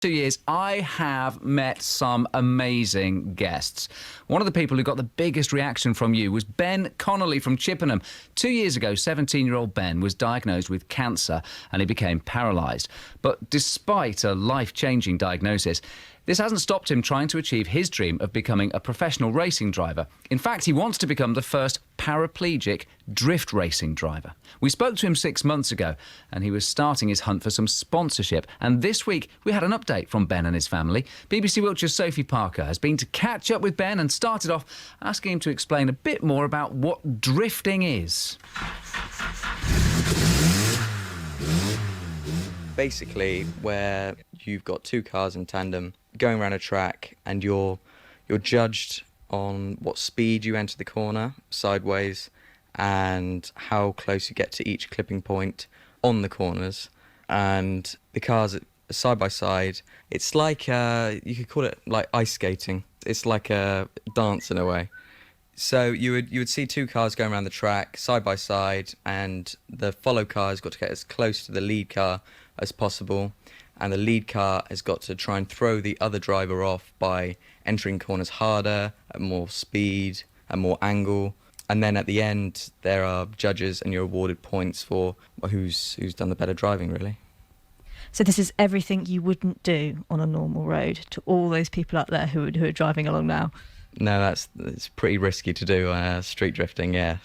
2 years, I have met some amazing guests. One of the people who got the biggest reaction from you was Ben Connolly from Chippenham. 2 years ago, 17-year-old Ben was diagnosed with cancer and he became paralysed. But despite a life-changing diagnosis, this hasn't stopped him trying to achieve his dream of becoming a professional racing driver. In fact, he wants to become the first paraplegic drift racing driver. We spoke to him 6 months ago and he was starting his hunt for some sponsorship. And this week, we had an update from Ben and his family. BBC Wiltshire's Sophie Parker has been to catch up with Ben and started off asking him to explain a bit more about what drifting is. Basically, where you've got two cars in tandem going around a track and you're judged on what speed you enter the corner sideways and how close you get to each clipping point on the corners, and the cars are side by side. It's like you could call it like ice skating. It's like a dance in a way. So you would see two cars going around the track side by side, and the follow car has got to get as close to the lead car as possible, and the lead car has got to try and throw the other driver off by entering corners harder, at more speed, at more angle. And then at the end, there are judges and you're awarded points for who's done the better driving, really. So this is everything you wouldn't do on a normal road, to all those people out there who are driving along now? No, it's pretty risky to do street drifting, yeah.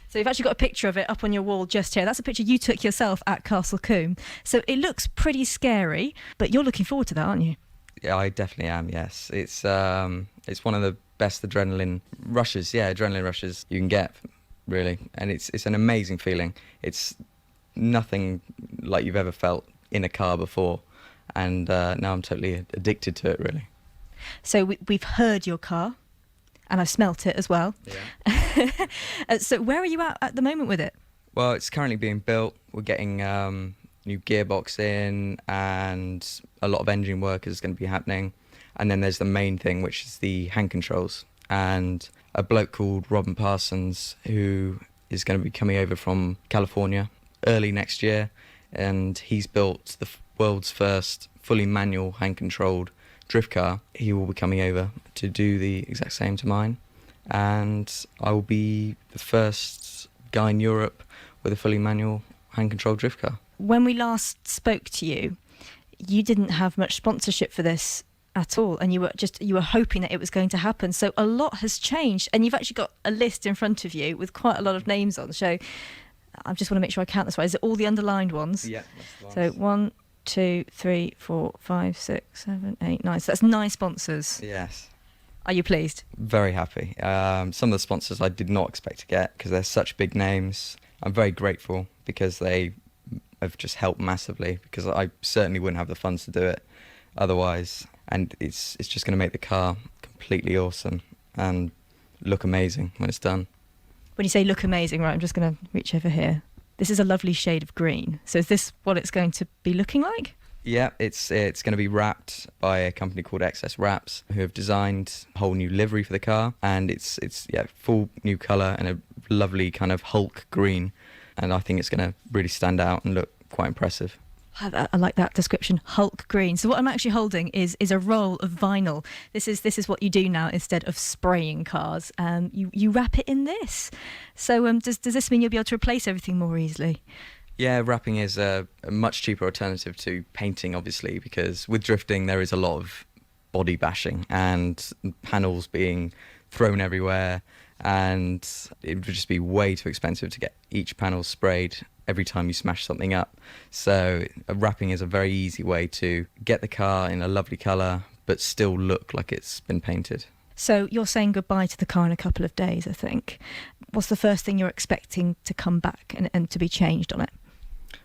So you've actually got a picture of it up on your wall just here. That's a picture you took yourself at Castle Combe. So it looks pretty scary, but you're looking forward to that, aren't you? Yeah, I definitely am, yes. It's one of the best adrenaline rushes you can get, really. And it's an amazing feeling. It's nothing like you've ever felt in a car before. And now I'm totally addicted to it, really. So we've heard your car, and I've smelt it as well. Yeah. So where are you at the moment with it? Well, it's currently being built. We're getting new gearbox in, and a lot of engine work is going to be happening. And then there's the main thing, which is the hand controls. And a bloke called Robin Parsons, who is going to be coming over from California early next year, and he's built the world's first fully manual hand-controlled drift car. He will be coming over to do the exact same to mine, and I will be the first guy in Europe with a fully manual hand-controlled drift car. When we last spoke to you, you didn't have much sponsorship for this at all, and you were hoping that it was going to happen. So a lot has changed, and you've actually got a list in front of you with quite a lot of names on. So I just want to make sure I count this right. Is it all the underlined ones? Yeah, that's the ones. So 1, 2, 3, 4, 5, 6, 7, 8, 9. So that's 9 sponsors. Yes. Are you pleased? Very happy. Some of the sponsors I did not expect to get because they're such big names. I'm very grateful because they have just helped massively, because I certainly wouldn't have the funds to do it otherwise. And it's just going to make the car completely awesome and look amazing when it's done. When you say look amazing, right, I'm just going to reach over here. This is a lovely shade of green. So is this what it's going to be looking like? Yeah, it's going to be wrapped by a company called XS Wraps, who have designed a whole new livery for the car, and it's full new colour and a lovely kind of Hulk green, and I think it's going to really stand out and look quite impressive. I like that description, Hulk green. So what I'm actually holding is a roll of vinyl. This is what you do now instead of spraying cars. You wrap it in this. So does this mean you'll be able to replace everything more easily? Yeah, wrapping is a much cheaper alternative to painting, obviously, because with drifting there is a lot of body bashing and panels being thrown everywhere, and it would just be way too expensive to get each panel sprayed every time you smash something up. So wrapping is a very easy way to get the car in a lovely colour but still look like it's been painted. So you're saying goodbye to the car in a couple of days, I think. What's the first thing you're expecting to come back and to be changed on it?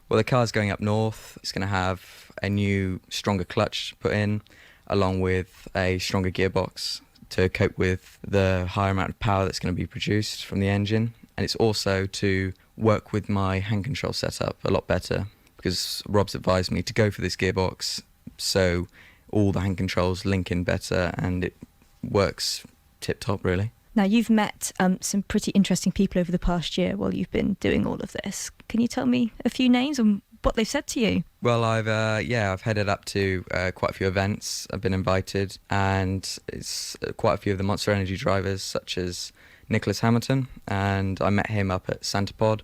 Well, the car's going up north. It's going to have a new, stronger clutch put in, along with a stronger gearbox to cope with the higher amount of power that's going to be produced from the engine. And it's also to work with my hand control setup a lot better, because Rob's advised me to go for this gearbox so all the hand controls link in better and it works tip-top, really. Now, you've met some pretty interesting people over the past year while you've been doing all of this. Can you tell me a few names and what they've said to you. Well, I've headed up to quite a few events. I've been invited, and it's quite a few of the Monster Energy drivers, such as Nicholas Hamilton, and I met him up at Santa Pod,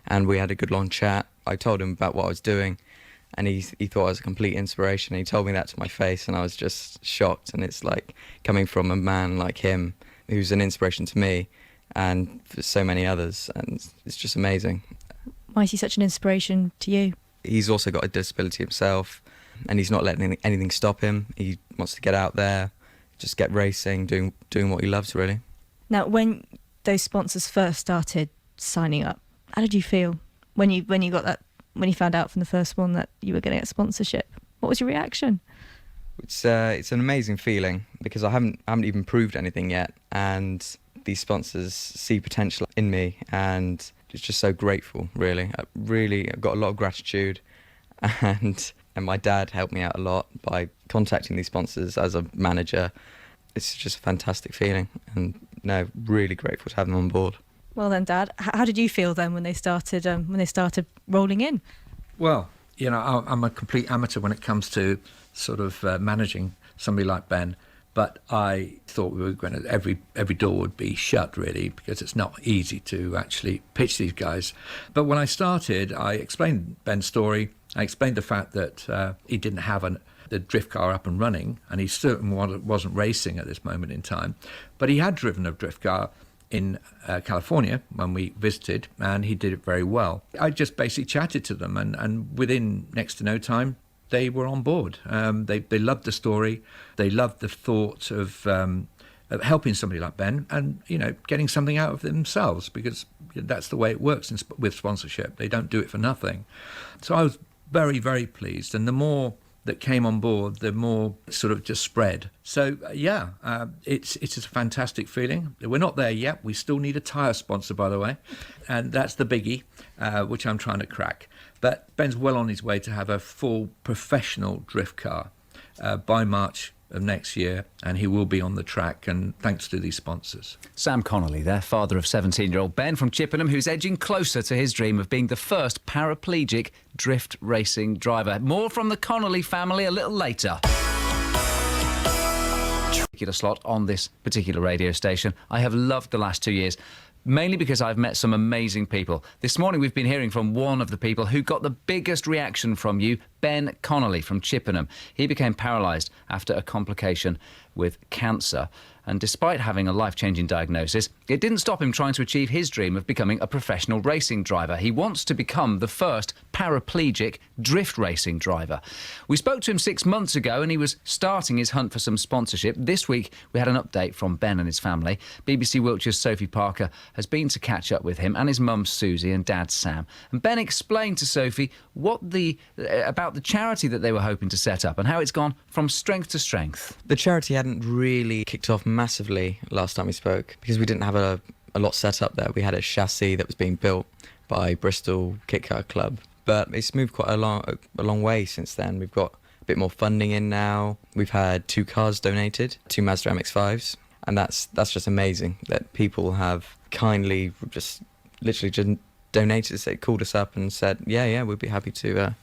and we had a good long chat. I told him about what I was doing, and he thought I was a complete inspiration. He told me that to my face, and I was just shocked. And it's like coming from a man like him, who's an inspiration to me and for so many others, and it's just amazing. Why is he such an inspiration to you? He's also got a disability himself, and he's not letting anything stop him. He wants to get out there, just get racing, doing what he loves, really. Now, when those sponsors first started signing up, how did you feel when you got that, when you found out from the first one that you were going to get sponsorship? What was your reaction? It's an amazing feeling, because I haven't even proved anything yet, and these sponsors see potential in me, and it's just so grateful, really. I've got a lot of gratitude, and my dad helped me out a lot by contacting these sponsors as a manager. It's just a fantastic feeling, and really grateful to have them on board. Well then, Dad, how did you feel then when they started rolling in? Well, I'm a complete amateur when it comes to sort of managing somebody like Ben, but I thought we were going to, every door would be shut, really, because it's not easy to actually pitch these guys. But when I started, I explained Ben's story. I explained the fact that he didn't have the drift car up and running, and he certainly wasn't racing at this moment in time. But he had driven a drift car in California when we visited, and he did it very well. I just basically chatted to them, and within next to no time, they were on board. They loved the story. They loved the thought of helping somebody like Ben, and getting something out of themselves, because that's the way it works with sponsorship. They don't do it for nothing. So I was very, very pleased, and the more that came on board, the more it sort of just spread. So it's a fantastic feeling. We're not there yet. We still need a tyre sponsor, by the way, and that's the biggie, which I'm trying to crack. But Ben's well on his way to have a full professional drift car by March of next year, and he will be on the track, and thanks to these sponsors. Sam Connolly there, father of 17-year-old Ben from Chippenham, who's edging closer to his dream of being the first paraplegic drift racing driver. More from the Connolly family a little later. Particular slot on this particular radio station. I have loved the last 2 years, mainly because I've met some amazing people. This morning we've been hearing from one of the people who got the biggest reaction from you, Ben Connolly from Chippenham. He became paralysed after a complication with cancer. And despite having a life-changing diagnosis, it didn't stop him trying to achieve his dream of becoming a professional racing driver. He wants to become the first paraplegic drift racing driver. We spoke to him 6 months ago, and he was starting his hunt for some sponsorship. This week, we had an update from Ben and his family. BBC Wiltshire's Sophie Parker has been to catch up with him and his mum, Susie, and dad, Sam. And Ben explained to Sophie about the charity that they were hoping to set up and how it's gone from strength to strength. The charity hadn't really kicked off massively last time we spoke, because we didn't have a lot set up there. We had a chassis that was being built by Bristol Kit Car Club, but it's moved quite a long way since then. We've got a bit more funding in now. We've had 2 cars donated, 2 Mazda MX-5s, and that's just amazing that people have kindly just donated. They called us up and said, yeah, we'd be happy to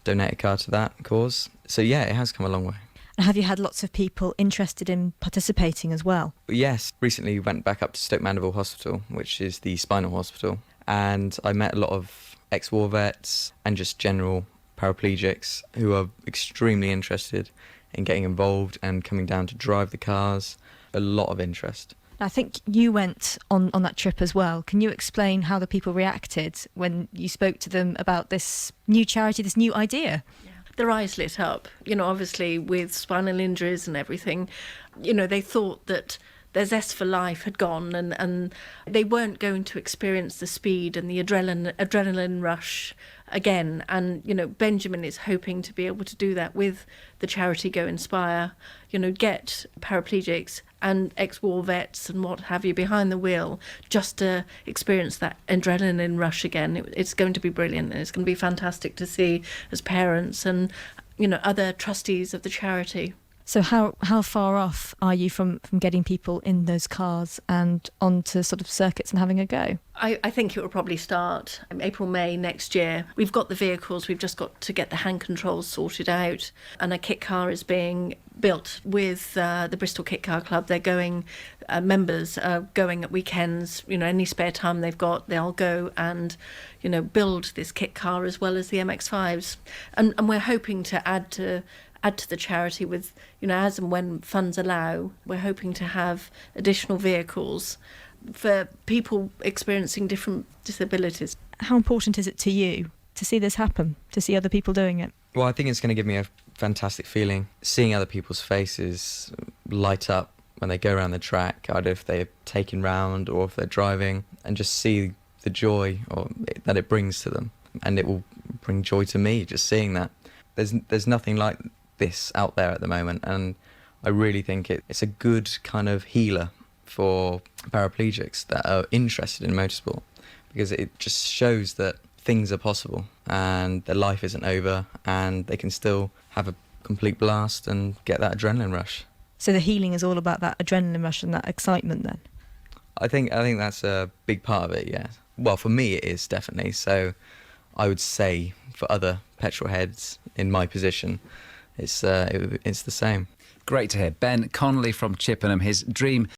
donate a car to that cause. So yeah, it has come a long way. And have you had lots of people interested in participating as well? Yes, recently went back up to Stoke Mandeville Hospital, which is the spinal hospital, and I met a lot of ex-war vets and just general paraplegics who are extremely interested in getting involved and coming down to drive the cars. A lot of interest. I think you went on that trip as well. Can you explain how the people reacted when you spoke to them about this new charity, this new idea? Yeah. Their eyes lit up, obviously with spinal injuries and everything. They thought that their zest for life had gone, and they weren't going to experience the speed and the adrenaline rush again. And Benjamin is hoping to be able to do that with the charity Go Inspire, get paraplegics and ex-war vets and what have you behind the wheel just to experience that adrenaline rush again. It's going to be brilliant, and it's going to be fantastic to see as parents and other trustees of the charity. So how far off are you from getting people in those cars and onto sort of circuits and having a go? I think it will probably start April, May next year. We've got the vehicles, we've just got to get the hand controls sorted out, and a kit car is being built with the Bristol Kit Car Club. They're going, members are going at weekends, any spare time they've got, they'll go and, build this kit car as well as the MX-5s. And we're hoping to add to the charity with, as and when funds allow, we're hoping to have additional vehicles for people experiencing different disabilities. How important is it to you to see this happen, to see other people doing it? Well, I think it's going to give me a fantastic feeling, seeing other people's faces light up when they go around the track, either if they're taking round or if they're driving, and just see the joy that it brings to them. And it will bring joy to me, just seeing that. There's nothing like this out there at the moment, and I really think it's a good kind of healer for paraplegics that are interested in motorsport, because it just shows that things are possible and their life isn't over and they can still have a complete blast and get that adrenaline rush. So the healing is all about that adrenaline rush and that excitement then? I think that's a big part of it, yeah. Well, for me it is, definitely. So I would say for other petrol heads in my position, it's the same. Great to hear. Ben Connolly from Chippenham, his dream